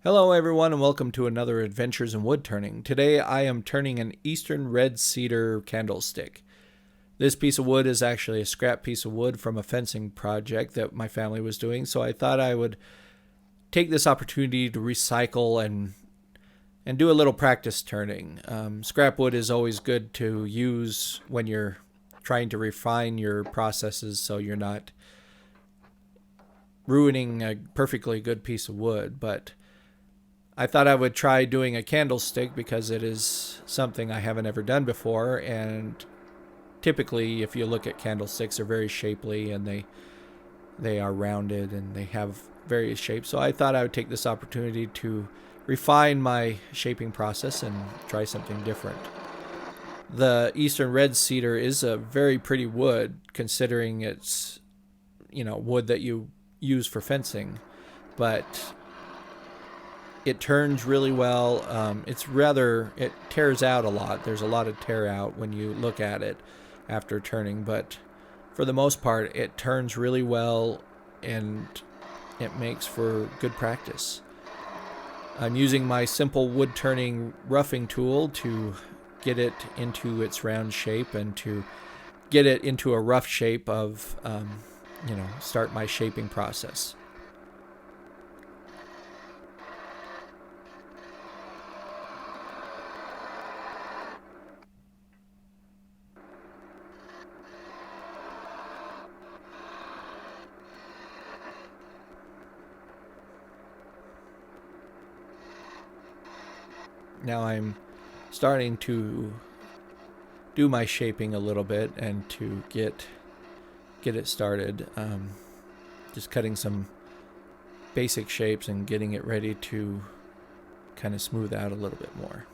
Hello everyone and welcome to another Adventures in Woodturning. Today I am turning an Eastern Red Cedar candlestick. This piece of wood is actually a scrap piece of wood from a fencing project that my family was doing, so I thought I would take this opportunity to recycle and do a little practice turning. Scrap wood is always good to use when you're trying to refine your processes so you're not ruining a perfectly good piece of wood, but I thought I would try doing a candlestick because it is something I haven't ever done before, and typically if you look at candlesticks, they're very shapely and they are rounded and they have various shapes. So I thought I would take this opportunity to refine my shaping process and try something different. The Eastern Red Cedar is a very pretty wood considering it's wood that you use for fencing, but it turns really well. It tears out a lot. There's a lot of tear out when you look at it after turning, but for the most part, it turns really well and it makes for good practice. I'm using my simple wood turning roughing tool to get it into its round shape and to get it into a rough shape of, start my shaping process. Now I'm starting to do my shaping a little bit and to get it started. Just cutting some basic shapes and getting it ready to kind of smooth out a little bit more.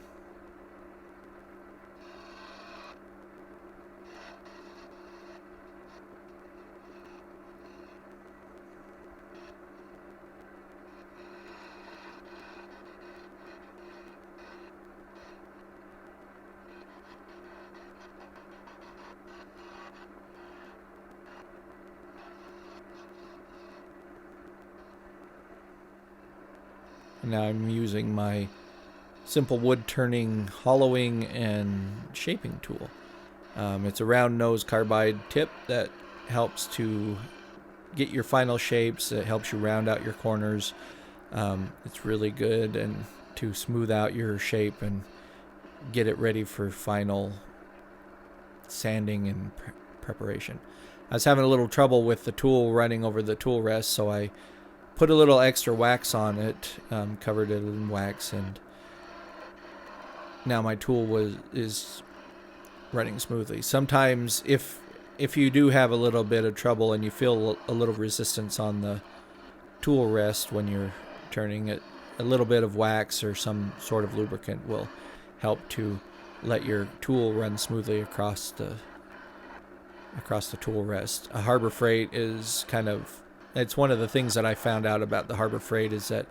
And now I'm using my simple wood turning, hollowing, and shaping tool. It's a round nose carbide tip that helps to get your final shapes. It helps you round out your corners. It's really good and to smooth out your shape and get it ready for final sanding and preparation. I was having a little trouble with the tool running over the tool rest, so I put a little extra wax on it, covered it in wax, and now my tool is running smoothly. Sometimes if you do have a little bit of trouble and you feel a little resistance on the tool rest when you're turning it, a little bit of wax or some sort of lubricant will help to let your tool run smoothly across the tool rest. A Harbor Freight is it's one of the things that I found out about the Harbor Freight is that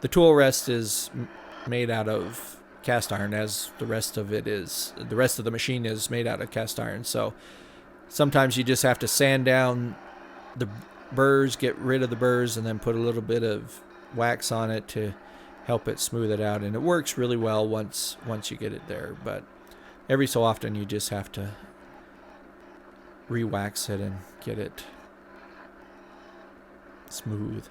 the tool rest is made out of cast iron, as the rest of the machine is made out of cast iron. So sometimes you just have to sand down the burrs, get rid of the burrs, and then put a little bit of wax on it to help it smooth it out. And it works really well once you get it there. But every so often you just have to re-wax it and get it smooth.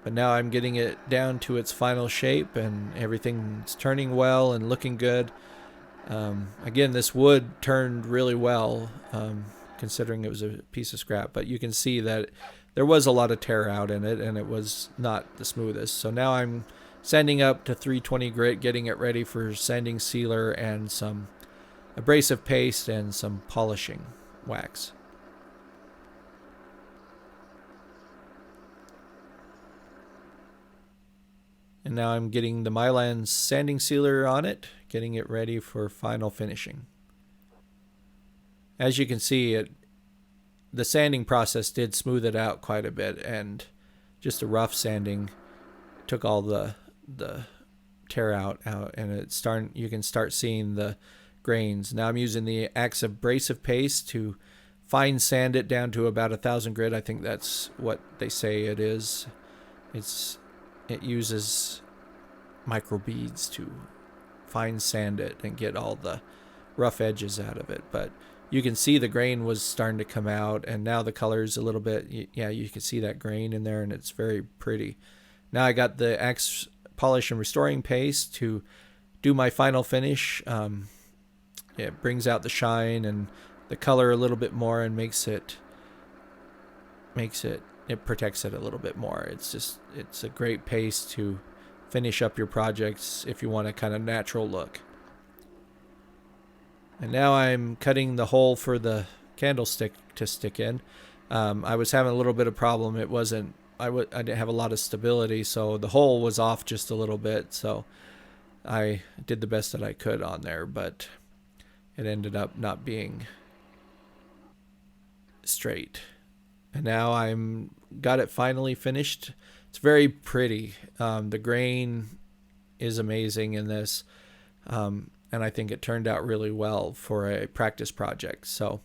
But now I'm getting it down to its final shape and everything's turning well and looking good. Again, this wood turned really well, considering it was a piece of scrap, but you can see that there was a lot of tear out in it and it was not the smoothest. So now I'm sanding up to 320 grit, getting it ready for sanding sealer and some abrasive paste and some polishing wax. And now I'm getting the Mylan sanding sealer on it, getting it ready for final finishing. As you can see, the sanding process did smooth it out quite a bit, and just a rough sanding took all the tear out, and you can start seeing the grains. Now I'm using the Axe abrasive paste to fine sand it down to about 1,000 grit. I think that's what they say it is. It's it uses microbeads to fine sand it and get all the rough edges out of it. But you can see the grain was starting to come out, and now the color's a little bit, yeah, you can see that grain in there, and it's very pretty. Now I got the Axe Polish and Restoring Paste to do my final finish. It brings out the shine and the color a little bit more, and it protects it a little bit more. It's a great paste to finish up your projects if you want a kind of natural look. And now I'm cutting the hole for the candlestick to stick in. I was having a little bit of problem. I didn't have a lot of stability, so the hole was off just a little bit. So I did the best that I could on there, but it ended up not being straight. And now I'm got it finally finished. It's very pretty. The grain is amazing in this. And I think it turned out really well for a practice project. So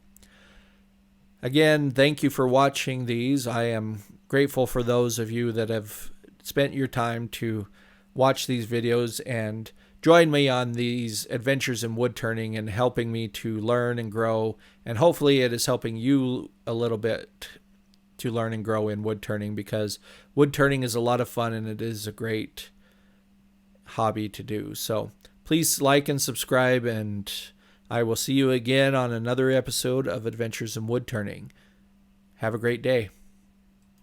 again, thank you for watching these. I am grateful for those of you that have spent your time to watch these videos and join me on these adventures in wood turning and helping me to learn and grow. And hopefully it is helping you a little bit to learn and grow in wood turning, because wood turning is a lot of fun and it is a great hobby to do. So please like and subscribe, and I will see you again on another episode of Adventures in Wood Turning. Have a great day.